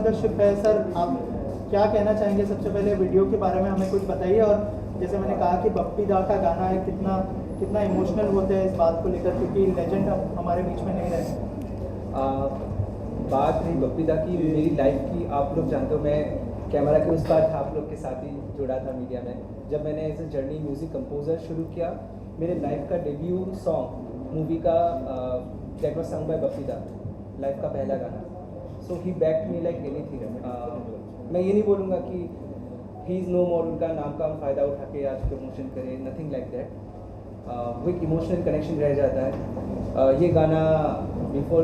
Partnership है sir, आप क्या कहना चाहेंगे? सबसे पहले वीडियो के बारे में हमें कुछ बताइए, और जैसे मैंने कहा कि बप्पी दा का गाना है, कितना कितना इमोशनल होते हैं इस बात को लेकर, क्योंकि लेजेंड अब हमारे बीच में नहीं रहे। बात रही बप्पी दा की, मेरी लाइफ की, आप लोग जानते हो मैं कैमरा के उस पार था, आप लोग के साथ ही जुड़ा था मीडिया में। जब मैंने as a journey music composer शुरू किया, मेरे लाइफ का डेब्यू सॉन्ग मूवी का that was sung by Bappi da, life का पहला गाना। So he backed me like anything. मैं ये नहीं बोलूँगा कि ही इज़ नो मोर, उनका नाम का हम फ़ायदा उठा के आज प्रमोशन करें, नथिंग लाइक दैट। वो एक इमोशनल कनेक्शन रह जाता है। ये गाना बिफोर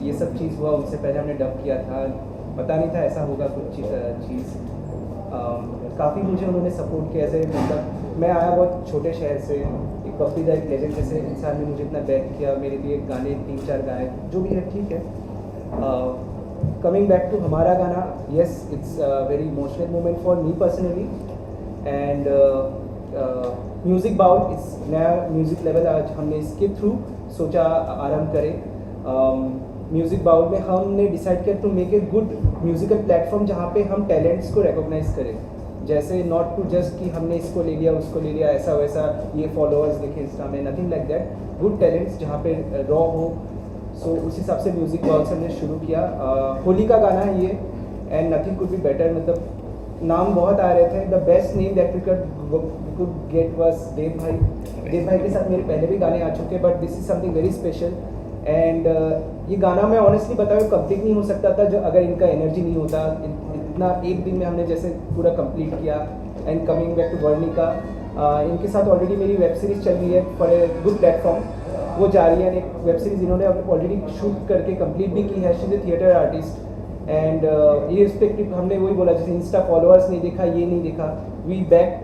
ये सब चीज़ हुआ उससे पहले हमने डब किया था, पता नहीं था ऐसा होगा कुछ चीज़। काफ़ी मुझे उन्होंने सपोर्ट किया, ऐसे मतलब मैं आया बहुत छोटे शहर से, एक बप्पी दा एक लेजेंड जैसे इंसान ने मुझे इतना बैक किया, मेरे लिए गाने 3-4 गाए, जो भी है ठीक है। कमिंग बैक टू हमारा गाना, yes it's very emotional moment for me personally. And music Baul इस नया म्यूज़िक लेवल आज हमने इसके थ्रू सोचा आरंभ करें। म्यूज़िक बाउल में हमने डिसाइड किया to make a good musical platform जहाँ पे हम टैलेंट्स को रिकॉग्नाइज करें। जैसे नॉट टू जस्ट कि हमने इसको ले लिया उसको ले लिया, ऐसा वैसा, ये फॉलोअर्स देखें इंस्टा में, nothing like that. Good talents जहाँ पे रॉ हो। सो उस हिसाब से म्यूज़िक बाउल से हमने शुरू किया। होली का गाना है ये, and nothing could be better. मतलब नाम बहुत आ रहे थे, the best name that we could get was Dev भाई। देव भाई के साथ मेरे पहले भी गाने आ चुके, but this is something very special. And ये गाना मैं ऑनेस्टली बताऊँ कंप्लीट नहीं हो सकता था जो अगर इनका एनर्जी नहीं होता। इतना एक दिन में हमने जैसे पूरा कंप्लीट किया। And coming back to Varnika, इनके साथ ऑलरेडी मेरी वेब सीरीज़ चल रही है फॉर ए गुड प्लेटफॉर्म, वो जा रही है। एक वेब सीरीज़ इन्होंने ऑलरेडी शूट करके कंप्लीट भी की है। She is A theatre artist. And ये रिस्पेक्टिव हमने वही बोला, जैसे इंस्टा फॉलोअर्स नहीं देखा, ये नहीं देखा, we back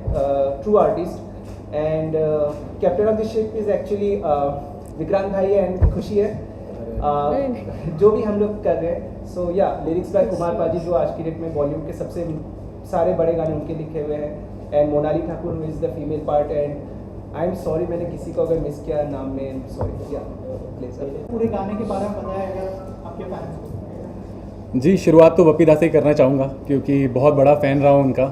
true artist. And captain of the ship is actually Vikrant भाई है एंड खुशी है, जो भी हम लोग कर रहे हैं। सो या लिरिक्स बाय कुमार पाजी, जो आज की डेट में बॉलीवुड के सबसे सारे बड़े गाने उनके लिखे हुए हैं। And Monali Thakur is the female part. And I am sorry मैंने किसी को अगर मिस किया नाम में, सॉरी। या प्लीज पूरे गाने के बारे में बताया अगर आपके फैंस को। जी, शुरुआत तो बप्पी दा से ही करना चाहूँगा क्योंकि बहुत बड़ा फ़ैन रहा हूँ उनका।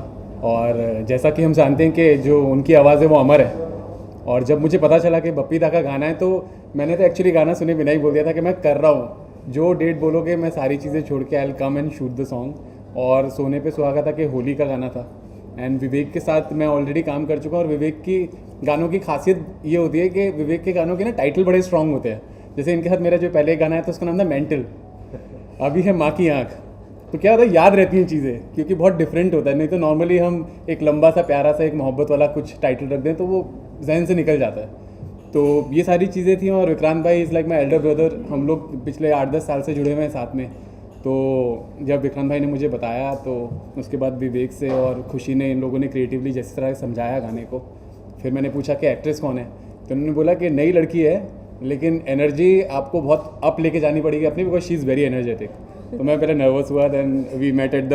और जैसा कि हम जानते हैं कि जो उनकी आवाज़ है वो अमर है। और जब मुझे पता चला कि बप्पी दा का गाना है तो मैंने तो एक्चुअली गाना सुने बिना ही बोल दिया था कि मैं कर रहा हूँ, जो डेट बोलोगे मैं सारी चीज़ें छोड़ के I will come and shoot the song. और सोने पे सुहागा था कि होली का गाना था। एंड विवेक के साथ मैं ऑलरेडी काम कर चुका हूँ। और विवेक की गानों की खासियत ये होती है कि विवेक के गानों के ना टाइटल बड़े स्ट्रॉन्ग होते हैं। जैसे इनके साथ मेरा जो पहले गाना है तो उसका नाम था मेंटल, अभी है माँ की आँख। तो क्या होता है, याद रहती हैं चीज़ें क्योंकि बहुत डिफरेंट होता है। नहीं तो नॉर्मली हम एक लंबा सा प्यारा सा एक मोहब्बत वाला कुछ टाइटल रख दें तो वो जहन से निकल जाता है। तो ये सारी चीज़ें थी। और विक्रांत भाई is like my elder brother, हम लोग पिछले 8-10 साल से जुड़े हुए हैं साथ में। तो जब विक्रांत भाई ने मुझे बताया तो उसके बाद विवेक से और खुशी ने, इन लोगों ने क्रिएटिवली जिस तरह समझाया गाने को। फिर मैंने पूछा कि एक्ट्रेस कौन है, तो उन्होंने बोला कि नई लड़की है लेकिन एनर्जी आपको बहुत अप लेके जानी पड़ेगी अपनी, because she is very energetic. तो मैं पहले नर्वस हुआ, then we met at the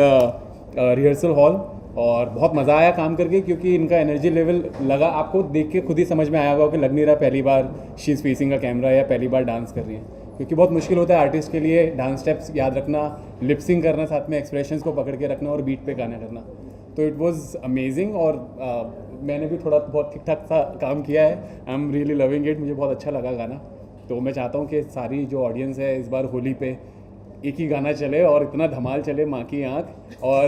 rehearsal hall और बहुत मज़ा आया काम करके क्योंकि इनका एनर्जी लेवल लगा, आपको देख के खुद ही समझ में आया होगा कि लग नहीं रहा पहली बार शी इज़ फेसिंग का कैमरा या पहली बार डांस कर रही है। क्योंकि बहुत मुश्किल होता है आर्टिस्ट के लिए डांस स्टेप्स याद रखना, लिपसिंग करना, साथ में एक्सप्रेशंस को पकड़ के रखना और बीट पे गाना करना। तो इट वाज अमेजिंग। और मैंने भी थोड़ा बहुत ठीक ठाक सा काम किया है। I am really loving it, मुझे बहुत अच्छा लगा गाना। तो मैं चाहता हूँ कि सारी जो ऑडियंस है इस बार होली पे एक ही गाना चले और इतना धमाल चले, माँ की आँख। और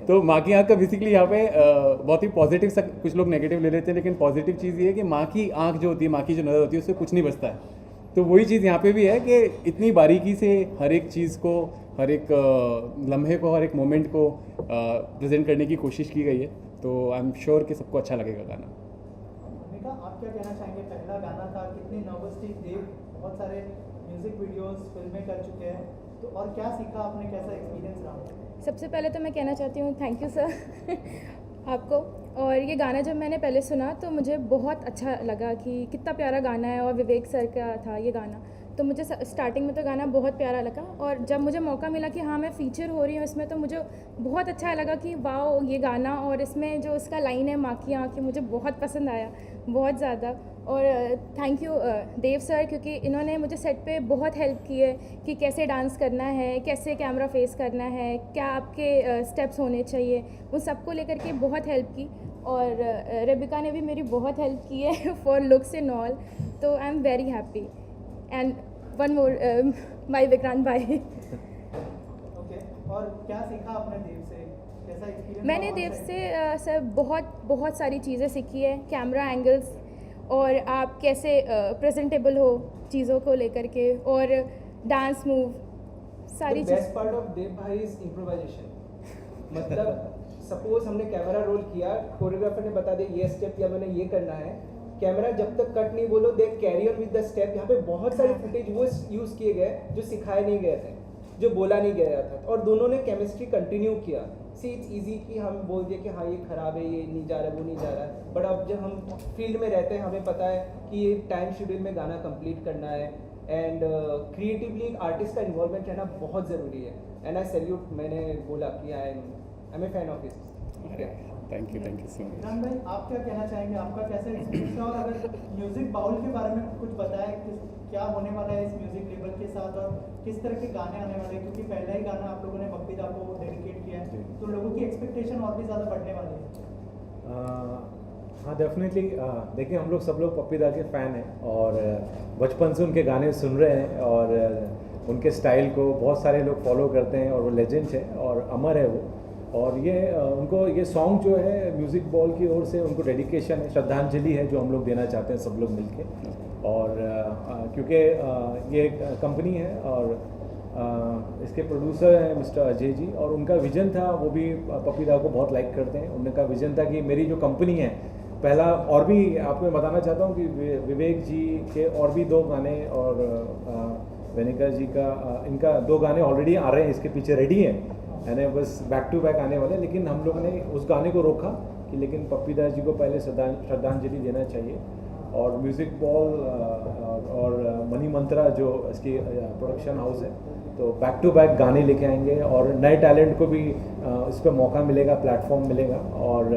तो माँ की आँख का बेसिकली यहाँ पे बहुत ही पॉजिटिव सा, कुछ लोग नेगेटिव ले लेते हैं लेकिन पॉजिटिव चीज़ ये है कि माँ की आँख जो होती है, माँ की जो नज़र होती है, उससे कुछ नहीं बचता है। तो वही चीज़ यहाँ पे भी है कि इतनी बारीकी से हर एक चीज़ को, हर एक लम्हे को, हर एक मोमेंट को प्रेजेंट करने की कोशिश की गई है। तो आई एम श्योर कि सबको अच्छा लगेगा गाना। आप क्या कहना चाहेंगे? पहला गाना था, कितनी नर्वस थी? देव बहुत सारे म्यूजिक वीडियोस, फिल्में कर चुके हैं, तो और क्या सीखा आपने, कैसा एक्सपीरियंस रहा? सबसे पहले तो मैं कहना चाहती हूँ थैंक यू सर आपको। और ये गाना जब मैंने पहले सुना तो मुझे बहुत अच्छा लगा कि कितना प्यारा गाना है और विवेक सर का था ये गाना। तो मुझे स्टार्टिंग में तो गाना बहुत प्यारा लगा, और जब मुझे मौका मिला कि हाँ मैं फ़ीचर हो रही हूँ इसमें, तो मुझे बहुत अच्छा लगा कि वाओ ये गाना, और इसमें जो उसका लाइन है माँ की आँख, मुझे बहुत पसंद आया, बहुत ज़्यादा। और थैंक यू देव सर, क्योंकि इन्होंने मुझे सेट पे बहुत हेल्प की है कि कैसे डांस करना है, कैसे कैमरा फेस करना है, क्या आपके स्टेप्स होने चाहिए, उन सबको लेकर के बहुत हेल्प की। और रेबिका ने भी मेरी बहुत हेल्प की है फॉर लुक्स एंड ऑल, तो I am very happy. And one more my Vikrant भाई। ओके, और क्या सीखा आपने देव से, कैसा एक्सपीरियंस? मैंने देव से सर बहुत सारी चीज़ें सीखी है, कैमरा एंगल्स, और आप कैसे प्रेजेंटेबल हो चीज़ों को लेकर के, और डांस मूव, सारी चीज़। बेस्ट पार्ट ऑफ देव भाई इज इम्प्रोवाइजेशन। मतलब सपोज हमने कैमरा रोल किया, कोरियोग्राफर ने बता दिया ये स्टेप या मैंने ये करना है, कैमरा जब तक कट नहीं बोलो they carry on with the step. यहाँ पे बहुत सारे फुटेज वो यूज किए गए जो सिखाए नहीं गए थे, जो बोला नहीं गया था, और दोनों ने केमिस्ट्री कंटिन्यू किया। सी इट्स इजी कि हम बोल दिए कि हाँ ये खराब है, ये नहीं जा रहा है, वो नहीं जा रहा है, बट अब जब हम फील्ड में रहते हैं हमें पता है कि ये टाइम शेड्यूल में गाना कंप्लीट करना है, एंड क्रिएटिवली आर्टिस्ट का इन्वॉल्वमेंट रहना बहुत ज़रूरी है। एंड आई सैल्यूट, मैंने बोला कि I am a fan of it. Thank you so much. Vikrant भाई, आप क्या कहना चाहेंगे, आपका कैसा एक्सपीरियंस है, और अगर म्यूजिक बाउल के बारे में कुछ बताएं कि क्या होने वाला है इस म्यूजिक लेबल के साथ, और किस तरह के गाने आने वाले हैं, क्योंकि पहला ही गाना आप लोगों ने बप्पी दा को डेडिकेट किया है, तो लोगों की एक्सपेक्टेशन और भी ज़्यादा बढ़ने वाली है। हाँ डेफिनेटली। देखिए हम लोग सब लोग पप्पी दा के फ़ैन हैं, और बचपन से उनके गाने सुन रहे हैं, और उनके स्टाइल को बहुत सारे लोग फॉलो करते हैं, और वो लेजेंड्स है और अमर है वो। और ये उनको ये सॉन्ग जो है म्यूज़िक बॉल की ओर से उनको डेडिकेशन है, श्रद्धांजलि है जो हम लोग देना चाहते हैं सब लोग मिलके। और क्योंकि ये कंपनी है और इसके प्रोड्यूसर हैं मिस्टर अजय जी, और उनका विज़न था, वो भी पप्पी दा को बहुत लाइक करते हैं। उनका विज़न था कि मेरी जो कंपनी है, पहला और भी आपको मैं बताना चाहता हूँ कि विवेक जी के और भी 2 गाने, और वेनिका जी का इनका 2 गाने ऑलरेडी आ रहे हैं, इसके पीछे रेडी हैं, यानी बस बैक टू बैक आने वाले। लेकिन हम लोग ने उस गाने को रोका कि लेकिन पप्पी दा जी को पहले श्रद्धांजलि देना चाहिए। और म्यूज़िक बॉल और मनी मंत्रा जो इसकी प्रोडक्शन हाउस है, तो बैक टू बैक गाने लेके आएंगे, और नए टैलेंट को भी इस पर मौका मिलेगा, प्लेटफॉर्म मिलेगा। और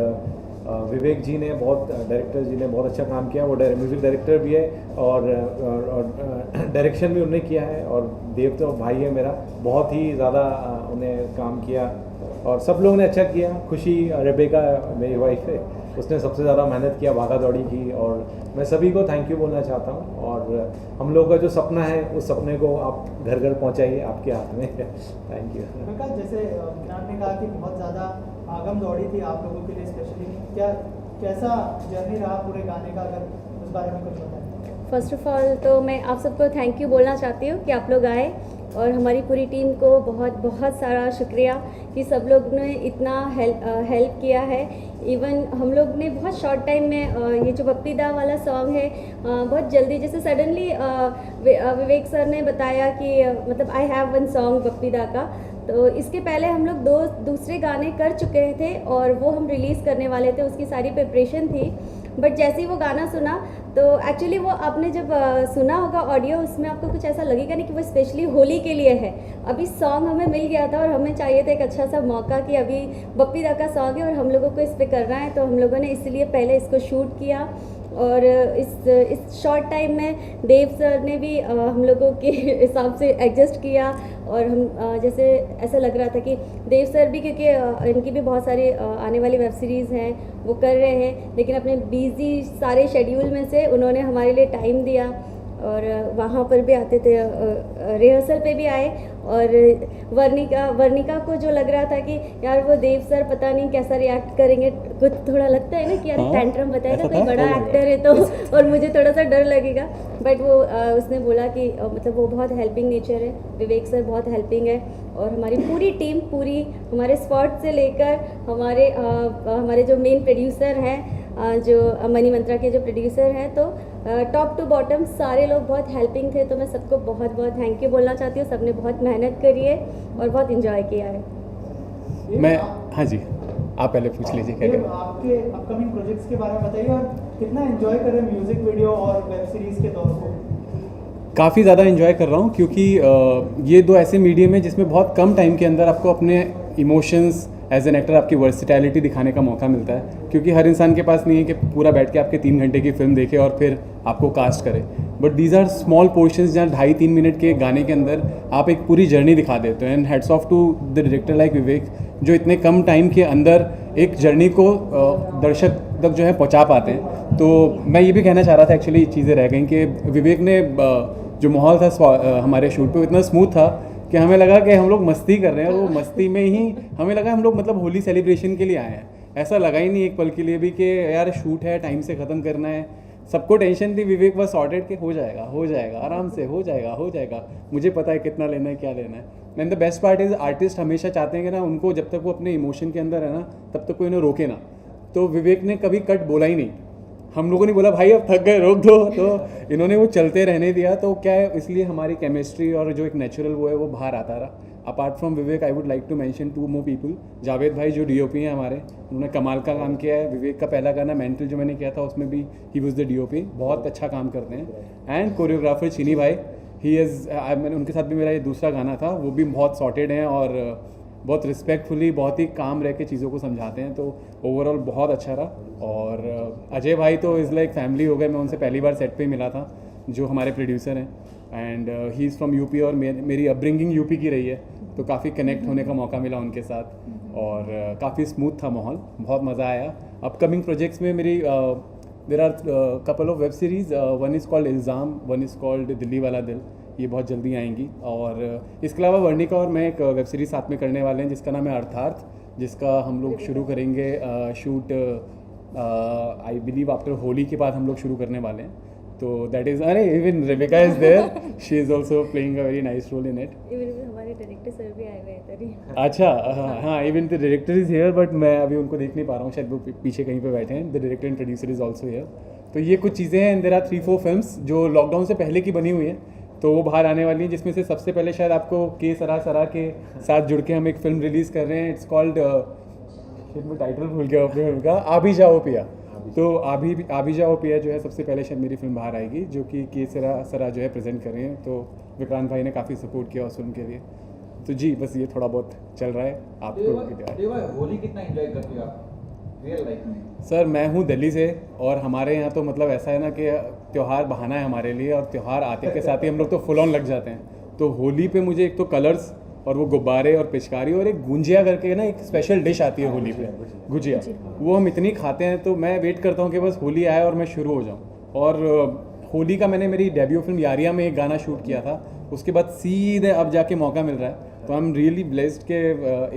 विवेक जी ने डायरेक्टर जी ने बहुत अच्छा काम किया, वो म्यूज़िक डायरेक्टर भी है, और डायरेक्शन भी उन्होंने किया है। और देव तो भाई है मेरा, बहुत ही ज़्यादा उन्हें काम किया, और सब लोगों ने अच्छा किया। खुशी रेबेका मेरी वाइफ है, उसने सबसे ज़्यादा मेहनत किया, भागा दौड़ी की, और मैं सभी को थैंक यू बोलना चाहता हूँ। और हम लोगों का जो सपना है उस सपने को आप घर घर पहुँचाइए, आपके हाथ में। Thank you. विकास, जैसे विक्रांत ने कहा कि बहुत ज़्यादा भागम दौड़ी थी आप लोगों के लिए स्पेशली, क्या कैसा जर्नी रहा पूरे गाने का, अगर उस बारे में कुछ बताएं। फर्स्ट ऑफ ऑल तो मैं आप सबको थैंक यू बोलना चाहती हूँ कि आप लोग आए, और हमारी पूरी टीम को बहुत बहुत सारा शुक्रिया कि सब लोग ने इतना हेल्प किया है। इवन हम लोग ने बहुत शॉर्ट टाइम में ये जो बप्पी दा वाला सॉन्ग है, बहुत जल्दी, जैसे सडनली विवेक सर ने बताया कि मतलब I have one song Bappi दा का, तो इसके पहले हम लोग 2 दूसरे गाने कर चुके थे, और वो हम रिलीज़ करने वाले थे, उसकी सारी प्रिपरेशन थी। बट जैसे ही वो गाना सुना, तो एक्चुअली वो आपने जब सुना होगा ऑडियो, उसमें आपको कुछ ऐसा लगेगा नहीं कि वो स्पेशली होली के लिए है। अभी सॉन्ग हमें मिल गया था, और हमें चाहिए था एक अच्छा सा मौका कि अभी बप्पी दा का सॉन्ग है और हम लोगों को इस पर करना है, तो हम लोगों ने इसलिए पहले इसको शूट किया। और इस शॉर्ट टाइम में देव सर ने भी हम लोगों के हिसाब से एडजस्ट किया, और हम जैसे ऐसा लग रहा था कि देव सर भी, क्योंकि इनकी भी बहुत सारी आने वाली वेब सीरीज़ हैं वो कर रहे हैं, लेकिन अपने बिजी सारे शेड्यूल में से उन्होंने हमारे लिए टाइम दिया, और वहाँ पर भी आते थे, रिहर्सल पे भी आए। और वर्णिका को जो लग रहा था कि यार वो देव सर पता नहीं कैसा रिएक्ट करेंगे, कुछ थोड़ा लगता है ना कि यार टैंट्रम बताएगा, कोई बड़ा एक्टर है तो, और मुझे थोड़ा सा डर लगेगा। बट वो उसने बोला कि मतलब वो बहुत हेल्पिंग नेचर है, विवेक सर बहुत हेल्पिंग है, और हमारी पूरी टीम, पूरी हमारे स्पॉट से लेकर हमारे जो मेन प्रोड्यूसर हैं, जो मनी मंत्रा के जो प्रोड्यूसर हैं, तो टॉप टू बॉटम सारे लोग बहुत हेल्पिंग थे। तो मैं सबको बहुत बहुत थैंक यू बोलना चाहती हूँ, सबने बहुत मेहनत करी है और बहुत इन्जॉय किया है। मैं हाँ जी, आप पहले पूछ लीजिए क्या ये करें। आपके अपकमिंग प्रोजेक्ट्स के बारे में बताइए, और कितना एंजॉय करें म्यूजिक वीडियो और वेब सीरीज के दौर को। काफ़ी ज़्यादा इन्जॉय कर रहा हूँ क्योंकि ये दो ऐसे मीडियम है जिसमें बहुत कम टाइम के अंदर आपको अपने इमोशंस एज एन एक्टर आपकी वर्सिटैलिटी दिखाने का मौका मिलता है, क्योंकि हर इंसान के पास नहीं है कि पूरा बैठ के आपके 3 घंटे की फिल्म देखे और फिर आपको कास्ट करे। But these are small portions जहाँ 2.5-3 मिनट के गाने के अंदर आप एक पूरी जर्नी दिखा देते हो। And hats off to the director like Vivek, जो इतने कम टाइम के अंदर एक जर्नी को दर्शक तक जो है पहुँचा पाते हैं। तो मैं ये भी कहना चाह रहा था, एक्चुअली चीज़ें रह गई कि विवेक ने जो माहौल था हमारे शूट पे इतना स्मूथ था कि हमें लगा कि हम लोग मस्ती कर रहे हैं, और वो मस्ती में ही हमें लगा हम लोग मतलब होली सेलिब्रेशन के लिए आए हैं। ऐसा लगा ही नहीं एक पल के लिए भी कि यार शूट है, टाइम से ख़त्म करना है। सबको टेंशन थी, विवेक बस सॉर्टेड के हो जाएगा आराम से हो जाएगा, मुझे पता है कितना लेना है क्या लेना है। And the best part is artist हमेशा चाहते हैं कि ना उनको जब तक वो अपने इमोशन के अंदर है ना तब तक कोई उन्हें रोके ना। तो विवेक ने कभी कट बोला ही नहीं, हम लोगों ने बोला भाई अब थक गए रोक दो, तो इन्होंने वो चलते रहने दिया। तो क्या है, इसलिए हमारी केमिस्ट्री और जो एक नेचुरल वो है वो बाहर आता रहा। Apart from Vivek I would like to mention 2 more people. Javed भाई जो डीओपी हैं हमारे, उन्होंने कमाल का काम किया है। विवेक का पहला गाना मेंटल जो मैंने किया था उसमें भी ही वॉज द डीओपी, बहुत अच्छा काम करते हैं। एंड कोरियोग्राफर चीनी भाई, ही इज़ मैंने उनके साथ भी मेरा ये दूसरा गाना था, वो भी बहुत सॉर्टेड हैं और बहुत रिस्पेक्टफुली बहुत ही काम रह के चीज़ों को समझाते हैं। तो ओवरऑल बहुत अच्छा रहा। और अजय भाई तो इज़ लाइक फैमिली हो गए। मैं उनसे पहली बार सेट पे ही मिला था, जो हमारे प्रोड्यूसर हैं, and he is from UP और मेरी अपब्रिंगिंग यूपी की रही है, तो काफ़ी कनेक्ट होने का मौका मिला उनके साथ और काफ़ी स्मूथ था माहौल, बहुत मज़ा आया। अपकमिंग प्रोजेक्ट्स में मेरी there are couple of web series, one is called Ilzaam, one is called Delhi Wala Dil, ये बहुत जल्दी आएंगी। और इसके अलावा वर्णिका और मैं एक वेब सीरीज़ साथ में करने वाले हैं जिसका नाम है अर्थार्थ, जिसका हम लोग शुरू करेंगे shoot I believe after Holi के बाद हम लोग शुरू करने वाले हैं। तो दैट इज़, अरे even Rebecca is there, she is also playing a very nice role in it. Even हमारे डायरेक्टर सर भी आए हुए हैं तभी। अच्छा, हाँ, even the director is here, but मैं अभी उनको देख नहीं पा रहा हूँ, शायद वो पीछे कहीं पे बैठे हैं। The director and producer is also here. तो ये कुछ चीज़ें हैं। देयर आर 3-4 फिल्म्स जो लॉकडाउन से पहले की बनी हुई हैं, तो वो बाहर आने वाली हैं, जिसमें से सबसे पहले शायद आपको के सरा के साथ जुड़ के हम एक फ़िल्म रिलीज़ कर रहे हैं। इट्स कॉल्ड, मैं टाइटल भूल गया अपनी फिल्म का, आभी जाओ पिया। तो आभी जाओ पिया जो है सबसे पहले शायद मेरी फिल्म बाहर आएगी, जो कि के सरा जो है प्रेजेंट कर रहे हैं। तो विक्रांत भाई ने काफ़ी सपोर्ट किया उस फिल्म के लिए। तो जी बस ये थोड़ा बहुत चल रहा है। आपको होली कितना एंजॉय करते हो आप रियल लाइफ में? सर मैं हूँ दिल्ली से, और हमारे यहाँ तो मतलब ऐसा है ना कि त्यौहार बहाना है हमारे लिए, और त्यौहार आते के साथ ही हम लोग तो फुल ऑन लग जाते हैं। तो होली पे मुझे एक तो कलर्स और वो गुब्बारे और पिचकारी और एक गुंजिया करके ना एक स्पेशल डिश आती है होली पे, गुजिया, वो हम इतनी खाते हैं। तो मैं वेट करता हूँ कि बस होली आए और मैं शुरू हो जाऊँ। और होली का मैंने मेरी डेब्यू फिल्म यारिया में एक गाना शूट किया था, उसके बाद सीधे अब जाके मौका मिल रहा है। तो आई एम रियली ब्लेस्ड के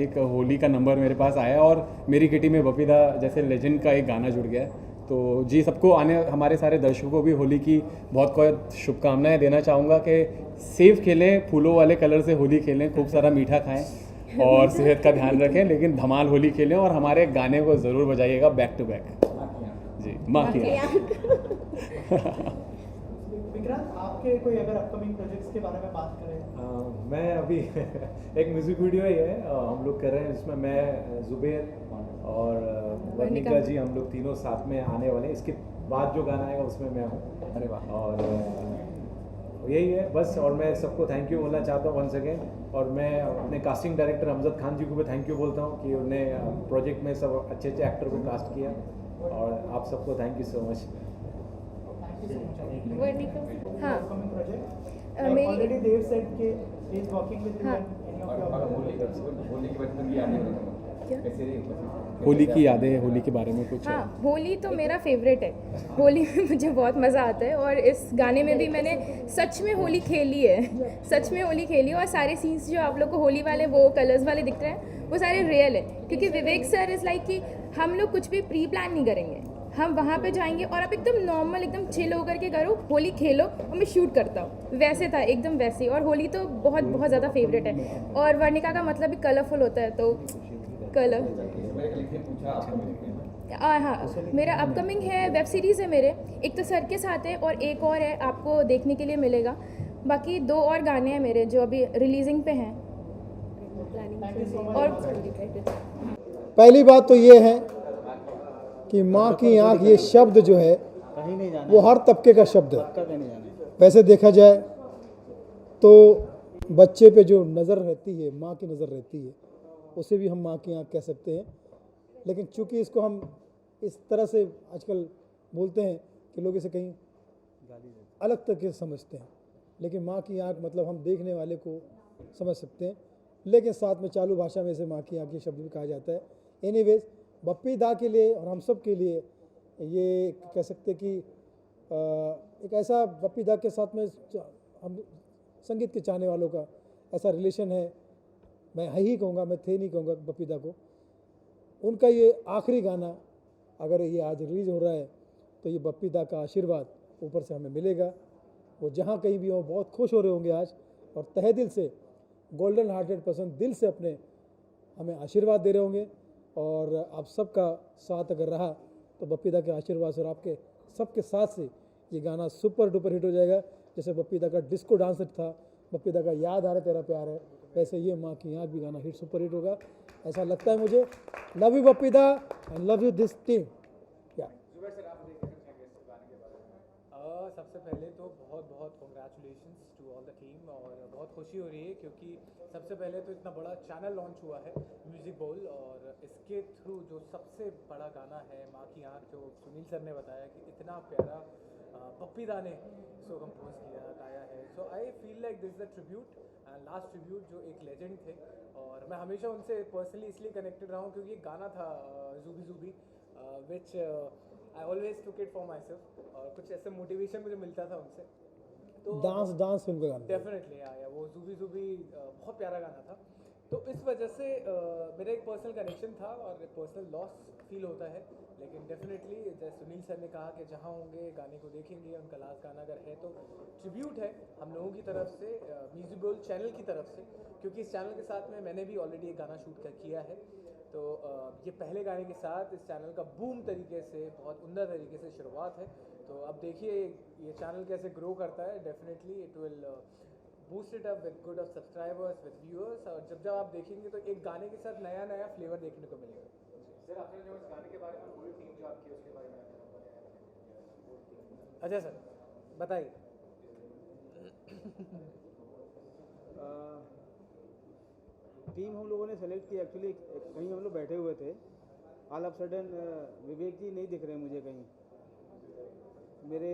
एक होली का नंबर मेरे पास आया और मेरी किटी में बपीदा जैसे लेजेंड का एक गाना जुड़ गया है। तो जी सबको आने हमारे सारे दर्शकों को भी होली की बहुत शुभकामनाएं देना चाहूँगा कि सेफ खेलें, फूलों वाले कलर से होली खेलें, खूब सारा मीठा खाएं और सेहत का ध्यान रखें, लेकिन धमाल होली खेलें और हमारे गाने को ज़रूर बजाइएगा बैक टू बैक। जी माँ की विक्रांत, आपके कोई अगर अपकमिंग प्रोजेक्ट्स के बारे में बात करें? मैं अभी एक म्यूज़िक वीडियो ही है हम लोग कर रहे हैं, जिसमें मैं जुबेर और वर्णिका जी हम लोग तीनों साथ में आने वाले हैं। इसके बाद जो गाना आएगा उसमें मैं हूँ। अरे वाह। और यही है बस। और मैं सबको थैंक यू बोलना चाहता हूँ वंस अगेन। और मैं अपने कास्टिंग डायरेक्टर हमजद खान जी को भी थैंक यू बोलता हूँ कि उन्होंने प्रोजेक्ट में सब अच्छे अच्छे एक्टर को कास्ट किया। और आप सबको थैंक यू सो मच। हाँ, मेरी ऑलरेडी देव सेड के इज वर्किंग विद हाँ। होली की यादें, होली के बारे में कुछ? हाँ, होली तो मेरा फेवरेट है। होली में मुझे बहुत मज़ा आता है और इस गाने में भी मैंने सच में होली खेली है, सच में होली खेली है। और सारे सीन्स जो आप लोग को होली वाले वो कलर्स वाले दिख रहे हैं वो सारे रियल है, क्योंकि विवेक सर इज़ लाइक कि हम लोग कुछ भी प्री प्लान नहीं करेंगे, हम वहाँ पे जाएंगे और आप एकदम नॉर्मल एकदम चिल होकर के करो, होली खेलो और मैं शूट करता हूँ। वैसे था एकदम वैसे। और होली तो बहुत बहुत ज़्यादा फेवरेट है। और वर्णिका का मतलब भी कलरफुल होता है, तो कलर। हाँ, मेरा अपकमिंग है, वेब सीरीज़ है मेरे, एक तो सर के साथ है और एक और है, आपको देखने के लिए मिलेगा। बाकी 2 और गाने हैं मेरे जो अभी रिलीजिंग पे हैं। और पहली बात तो ये है कि माँ की आँख, ये शब्द जो है वो हर तबके का शब्द है। वैसे देखा जाए तो बच्चे पे जो नज़र रहती है, माँ की नज़र रहती है, उसे भी हम माँ की आँख कह सकते हैं। लेकिन चूंकि इसको हम इस तरह से आजकल बोलते हैं कि लोग इसे कहीं अलग तरीके से समझते हैं, लेकिन माँ की आँख मतलब हम देखने वाले को समझ सकते हैं, लेकिन साथ में चालू भाषा में इसे माँ की आँख ये शब्द भी कहा जाता है। एनीवेज, बप्पी दा के लिए और हम सब के लिए ये कह सकते कि एक ऐसा बप्पी दा के साथ में हम संगीत के चाहने वालों का ऐसा रिलेशन है। मैं ही कहूँगा, मैं थे नहीं कहूँगा बप्पी दा को। उनका ये आखिरी गाना अगर ये आज रिलीज़ हो रहा है तो ये बप्पी दा का आशीर्वाद ऊपर से हमें मिलेगा। वो जहाँ कहीं भी हो बहुत खुश हो रहे होंगे आज, और तहे दिल से गोल्डन हार्टेड पर्सन दिल से अपने हमें आशीर्वाद दे रहे होंगे। और आप सबका साथ अगर रहा तो बप्पी दा के आशीर्वाद से और आपके सबके साथ से ये गाना सुपर डुपर हिट हो जाएगा। जैसे बप्पी दा का डिस्को डांस था, बप्पी दा का याद आ रहा तेरा प्यार है, वैसे ये माँ की आँख भी गाना हिट सुपर हिट होगा, ऐसा लगता है मुझे। Love you Bappi da and love you this team. सबसे पहले तो बहुत बहुत congratulations to all the team, और बहुत खुशी हो रही है क्योंकि सबसे पहले तो इतना बड़ा चैनल लॉन्च हुआ है म्यूज़िक बोल, और इसके थ्रू जो सबसे बड़ा गाना है माँ की आँख, जो सुनील सर ने बताया कि इतना प्यारा बप्पी दा ने इसको कंपोज किया गाया है। So I feel like this is the tribute and last tribute जो एक लेजेंड थे, और मैं हमेशा उनसे पर्सनली इसलिए कनेक्टेड रहा हूँ क्योंकि एक गाना था Jubi Jubi which I always took it for myself, और कुछ ऐसे मोटिवेशन मुझे मिलता था उनसे। तो डांस फिल्म का गाना डेफिनेटली आया वो जूबी जूबी बहुत प्यारा गाना था। तो इस वजह से मेरा एक पर्सनल कनेक्शन था और एक पर्सनल लॉस फील होता है, लेकिन डेफिनेटली जैसे सुनील सर ने कहा कि जहाँ होंगे गाने को देखेंगे, उनका लास्ट गाना अगर है तो ट्रिब्यूट है हम लोगों की तरफ से, म्यूजिक बोल चैनल की तरफ से, क्योंकि इस चैनल के साथ में मैंने भी ऑलरेडी एक गाना शूट किया है। तो ये पहले गाने के साथ इस चैनल का बूम तरीके से, बहुत उम्दा तरीके से शुरुआत है। तो अब देखिए ये चैनल कैसे ग्रो करता है। Definitely it will boost it up with good of subscribers, with viewers, और जब आप देखेंगे तो एक गाने के साथ नया नया फ्लेवर देखने को मिलेगा। सर आपने जो इस गाने के बारे में पूरी टीम जो आपकी उसके बारे में अच्छा सर बताइए। टीम हम लोगों ने सेलेक्ट की, एक्चुअली कहीं हम लोग बैठे हुए थे, ऑल ऑफ सडन विवेक जी नहीं दिख रहे मुझे कहीं। मेरे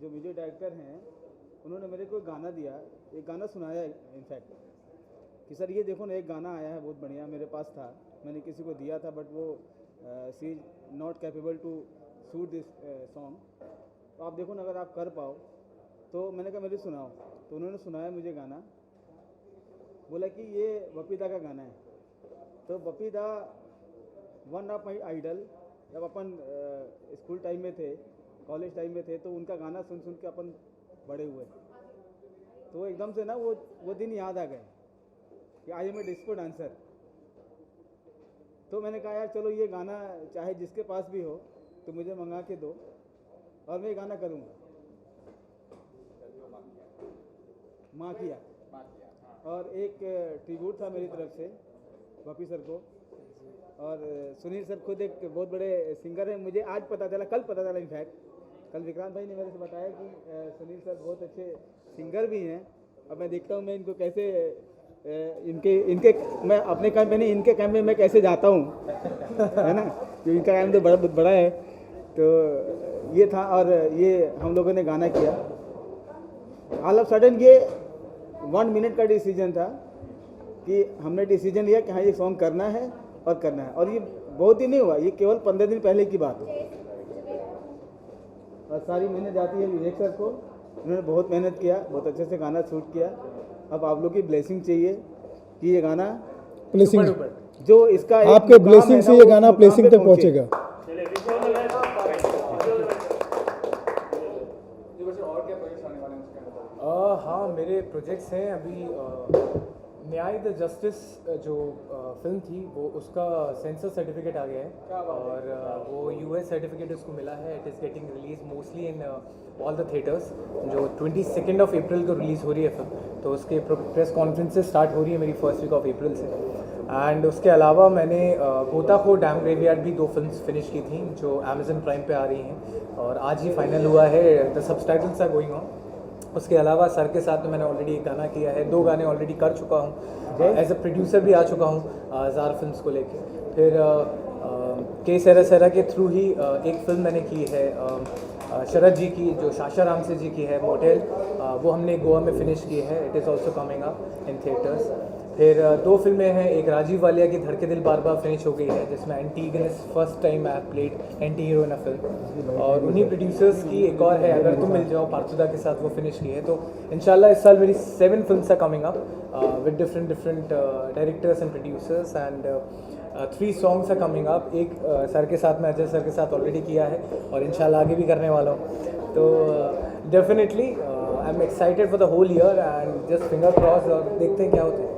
जो म्यूजिक डायरेक्टर हैं उन्होंने मेरे को एक गाना दिया, एक गाना सुनाया इनफैक्ट कि सर ये देखो ना एक गाना आया है बहुत बढ़िया, मेरे पास था, मैंने किसी को दिया था बट वो she is not capable to shoot this song, तो आप देखो ना अगर आप कर पाओ। तो मैंने कहा मेरे सुनाओ, तो उन्होंने सुनाया मुझे गाना, बोला कि ये बप्पी दा का गाना है। तो बप्पी दा वन ऑफ माई आइडल, जब अपन स्कूल टाइम में थे, कॉलेज टाइम में थे, तो उनका गाना सुन सुन के अपन बड़े हुए, तो एकदम से ना वो दिन याद आ गए कि I am a disco dancer. तो मैंने कहा यार चलो ये गाना चाहे जिसके पास भी हो तो मुझे मंगा के दो और मैं ये गाना करूँगा। माँ किया, और एक ट्रिब्यूट था मेरी तरफ से बप्पी सर को, और सुनील सर खुद एक बहुत बड़े सिंगर हैं। मुझे आज पता चला, कल पता चला इनफैक्ट, कल विक्रांत भाई ने मेरे से बताया कि सुनील सर बहुत अच्छे सिंगर भी हैं। अब मैं देखता हूँ मैं इनको कैसे इनके मैं अपने कैंप में नहीं, इनके कैंप में मैं कैसे जाता हूँ है ना, क्योंकि इनका कैंप तो बहुत बड़ा है। तो ये था, और ये हम लोगों ने गाना किया। ऑल ऑफ सडन ये 1 मिनट का डिसीजन था कि हमने डिसीजन लिया कि हाँ ये सॉन्ग करना है और करना है, और ये बहुत दिन नहीं हुआ, ये केवल 15 दिन पहले की बात है। और सारी मेहनत जाती है विवेक सर को, उन्होंने बहुत मेहनत किया, बहुत अच्छे से गाना शूट किया। अब आप लोग की ब्लेसिंग चाहिए कि ये गाना ब्लेसिंग जो इसका आपके ब्लेसिंग से ये गाना ब्लेसिंग तक पहुंचेगा। हाँ मेरे प्रोजेक्ट्स हैं अभी। न्याय द जस्टिस जो फिल्म थी वो उसका सेंसर सर्टिफिकेट आ गया है, और वो यूएस सर्टिफिकेट उसको मिला है। It is getting release mostly in all the theatres. जो 22 अप्रैल को रिलीज़ हो रही है फिल्म, तो उसके प्रेस कॉन्फ्रेंसेस स्टार्ट हो रही है मेरी फर्स्ट वीक ऑफ अप्रैल से। एंड उसके अलावा मैंने गोताखोर डैम ग्रेवयार्ड भी 2 फिल्म्स फिनिश की थी जो अमेजन प्राइम पे आ रही हैं, और आज ही फाइनल हुआ है। The subtitles are going on, उसके अलावा सर के साथ में मैंने ऑलरेडी एक गाना किया है, 2 गाने ऑलरेडी कर चुका हूँ, एज अ प्रोड्यूसर भी आ चुका हूँ ज़ार फिल्म्स को लेके। फिर के सेरा के थ्रू ही एक फिल्म मैंने की है शरद जी की, जो शाशा रामसे जी की है, मोटेल, वो हमने गोवा में फिनिश की है। It is also coming up in theatres. फिर 2 फिल्में हैं, एक राजीव वालिया की धड़के दिल बार बार फिनिश हो गई है, जिसमें antagonist first time I played anti hero in a film, और उन्हीं प्रोड्यूसर्स की एक और है अगर तुम मिल जाओ, पार्थुदा के साथ वो फिनिश की है। तो इंशाल्लाह इस साल मेरी 7 films are coming up with different directors and producers, and 3 songs are coming up. एक सर के साथ में, अजय सर के साथ ऑलरेडी किया है और इंशाल्लाह आगे भी करने वाला हूँ। तो definitely I am excited for the whole year and just finger cross, और देखते हैं क्या होता है।